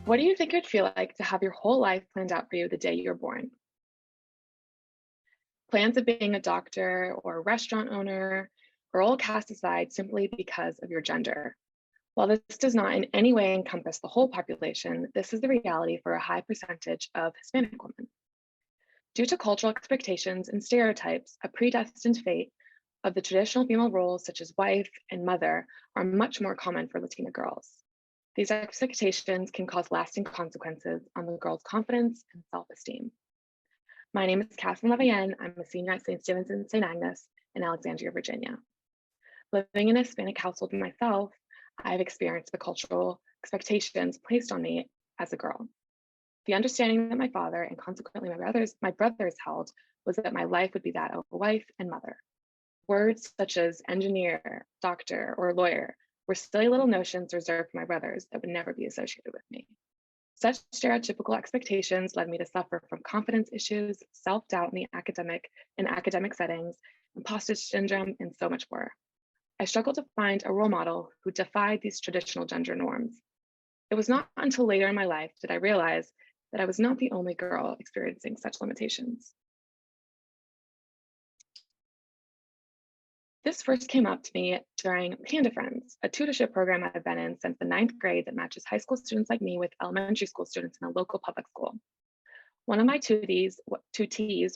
What do you think it would feel like to have your whole life planned out for you the day you're born? Plans of being a doctor or a restaurant owner are all cast aside simply because of your gender. While this does not in any way encompass the whole population, this is the reality for a high percentage of Hispanic women. Due to cultural expectations and stereotypes, a predestined fate of the traditional female roles such as wife and mother are much more common for Latina girls. These expectations can cause lasting consequences on the girl's confidence and self-esteem. My name is Katharine Levayen. I'm a senior at St. Stephen's and St. Agnes in Alexandria, Virginia. Living in a Hispanic household myself, I've experienced the cultural expectations placed on me as a girl. The understanding that my father and consequently my brothers held was that my life would be that of a wife and mother. Words such as engineer, doctor, or lawyer were silly little notions reserved for my brothers that would never be associated with me. Such stereotypical expectations led me to suffer from confidence issues, self-doubt in academic settings, imposter syndrome, and so much more. I struggled to find a role model who defied these traditional gender norms. It was not until later in my life did I realize that I was not the only girl experiencing such limitations. This first came up to me during Panda Friends, a tutorship program I've been in since the 9th grade that matches high school students like me with elementary school students in a local public school. One of my tutees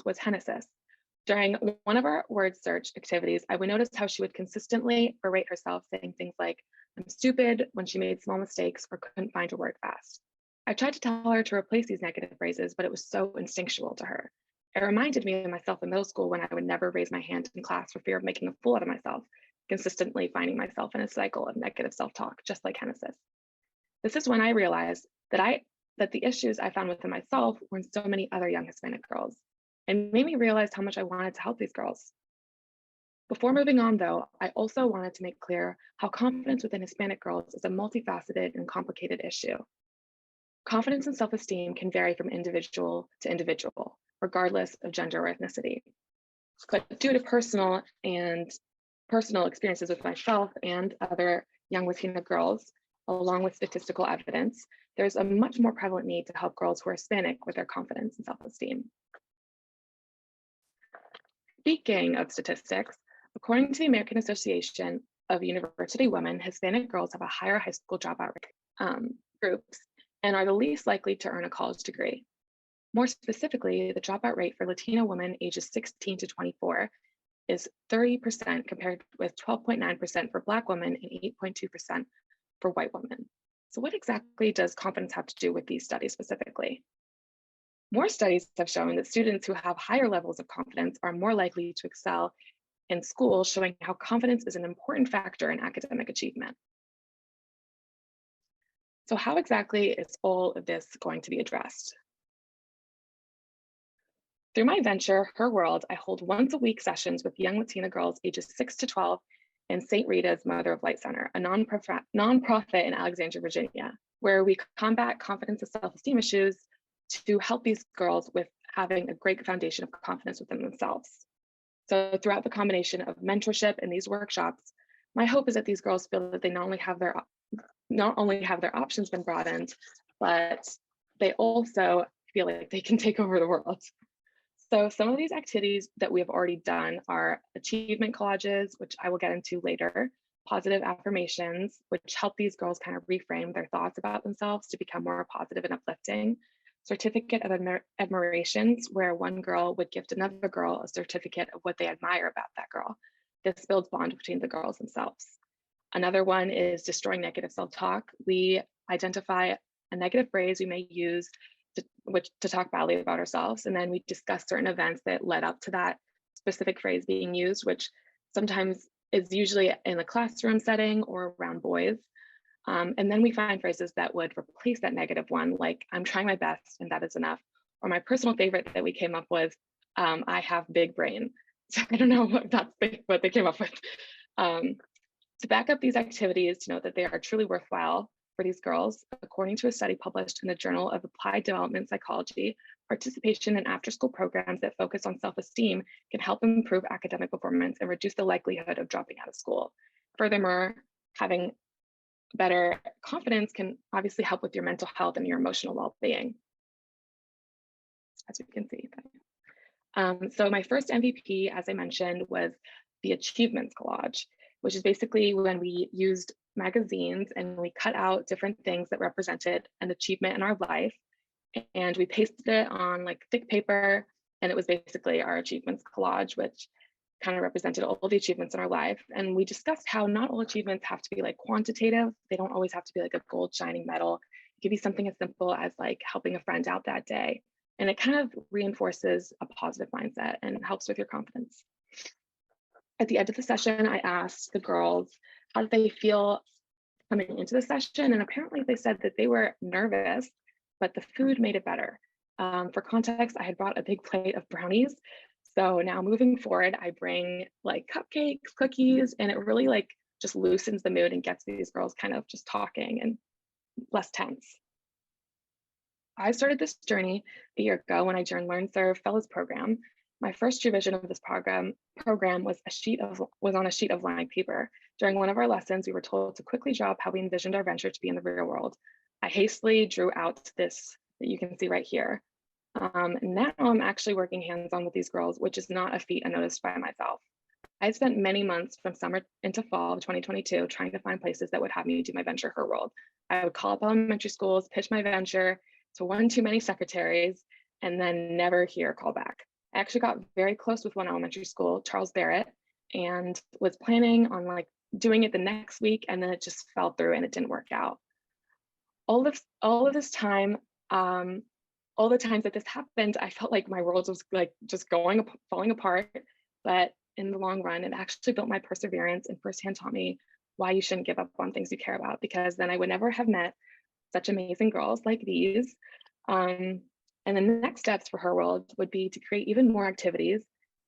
was Genesis. During one of our word search activities, I would notice how she would consistently berate herself, saying things like, "I'm stupid," when she made small mistakes or couldn't find a word fast. I tried to tell her to replace these negative phrases, but it was so instinctual to her. It reminded me of myself in middle school when I would never raise my hand in class for fear of making a fool out of myself, consistently finding myself in a cycle of negative self-talk, just like Genesis. This is when I realized that the issues I found within myself were in so many other young Hispanic girls, and made me realize how much I wanted to help these girls. Before moving on, though, I also wanted to make clear how confidence within Hispanic girls is a multifaceted and complicated issue. Confidence and self-esteem can vary from individual to individual, regardless of gender or ethnicity. But due to personal experiences with myself and other young Latina girls, along with statistical evidence, there's a much more prevalent need to help girls who are Hispanic with their confidence and self-esteem. Speaking of statistics, according to the American Association of University Women, Hispanic girls have a higher high school dropout rate groups and are the least likely to earn a college degree. More specifically, the dropout rate for Latina women ages 16 to 24 is 30% compared with 12.9% for Black women and 8.2% for white women. So what exactly does confidence have to do with these studies specifically? More studies have shown that students who have higher levels of confidence are more likely to excel in school, showing how confidence is an important factor in academic achievement. So how exactly is all of this going to be addressed? Through my venture, Her World, I hold once-a-week sessions with young Latina girls ages 6 to 12 in St. Rita's Mother of Light Center, a nonprofit in Alexandria, Virginia, where we combat confidence and self-esteem issues to help these girls with having a great foundation of confidence within themselves. So throughout the combination of mentorship and these workshops, my hope is that these girls feel that they not only have their options been broadened, but they also feel like they can take over the world. So some of these activities that we have already done are achievement collages, which I will get into later, positive affirmations, which help these girls kind of reframe their thoughts about themselves to become more positive and uplifting, certificate of admirations, where one girl would gift another girl a certificate of what they admire about that girl. This builds bond between the girls themselves. Another one is destroying negative self-talk. We identify a negative phrase we may use to talk badly about ourselves, and then we discuss certain events that led up to that specific phrase being used, which sometimes is usually in a classroom setting or around boys. And then we find phrases that would replace that negative one, like "I'm trying my best and that is enough." Or my personal favorite that we came up with, "I have big brain." So I don't know what they came up with. To back up these activities, to note that they are truly worthwhile for these girls, according to a study published in the Journal of Applied Development Psychology, participation in after-school programs that focus on self-esteem can help improve academic performance and reduce the likelihood of dropping out of school. Furthermore, having better confidence can obviously help with your mental health and your emotional well-being, as we can see. So my first MVP, as I mentioned, was the achievements collage, which is basically when we used magazines and we cut out different things that represented an achievement in our life, and we pasted it on like thick paper, and it was basically our achievements collage, which kind of represented all the achievements in our life. And we discussed how not all achievements have to be like quantitative. They don't always have to be like a gold shining medal. It could be something as simple as like helping a friend out that day. And it kind of reinforces a positive mindset and helps with your confidence. At the end of the session, I asked the girls how did they feel coming into the session. And apparently they said that they were nervous, but the food made it better. For context, I had brought a big plate of brownies. So now moving forward, I bring like cupcakes, cookies, and it really like just loosens the mood and gets these girls kind of just talking and less tense. I started this journey a year ago when I joined Learn Serve Fellows program. My first revision of this program was on a sheet of blank paper. During one of our lessons, we were told to quickly draw up how we envisioned our venture to be in the real world. I hastily drew out this that you can see right here. Now I'm actually working hands-on with these girls, which is not a feat I noticed by myself. I spent many months from summer into fall of 2022 trying to find places that would have me do my venture Her World. I would call up elementary schools, pitch my venture to one too many secretaries, and then never hear a call back. I actually got very close with one elementary school, Charles Barrett, and was planning on like doing it the next week, and then it just fell through and it didn't work out. All of this time, all the times that this happened, I felt like my world was like just falling apart. But in the long run, it actually built my perseverance and firsthand taught me why you shouldn't give up on things you care about, because then I would never have met such amazing girls like these. And the next steps for Her World would be to create even more activities,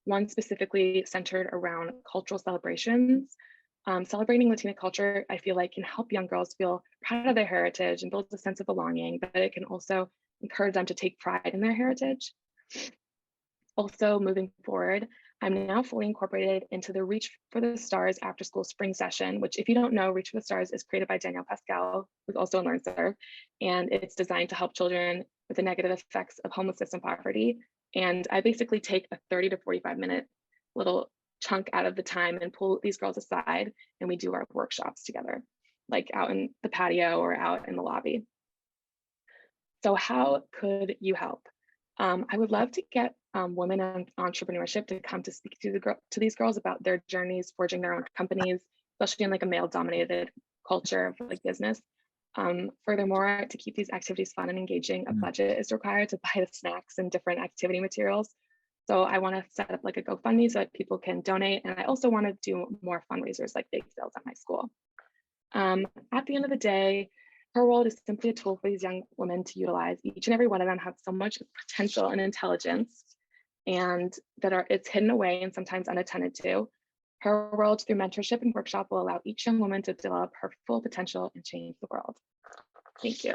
one specifically centered around cultural celebrations. Celebrating Latina culture, I feel like, can help young girls feel proud of their heritage and build a sense of belonging, but it can also encourage them to take pride in their heritage. Also, moving forward, I'm now fully incorporated into the Reach for the Stars after school spring session, which, if you don't know, Reach for the Stars is created by Danielle Pascal, who's also in Learn Serve, and it's designed to help children with the negative effects of homelessness and poverty. And I basically take a 30 to 45-minute little chunk out of the time and pull these girls aside, and we do our workshops together, like out in the patio or out in the lobby. So how could you help? I would love to get women in entrepreneurship to come to speak to these girls about their journeys forging their own companies, especially in like a male-dominated culture of like business. Furthermore, to keep these activities fun and engaging, a budget is required to buy the snacks and different activity materials. So I want to set up like a GoFundMe so that people can donate, and I also want to do more fundraisers like bake sales at my school. At the end of the day, Her World is simply a tool for these young women to utilize. Each and every one of them have so much potential and intelligence, and it's hidden away and sometimes unattended to. Her World, through mentorship and workshop, will allow each young woman to develop her full potential and change the world. Thank you.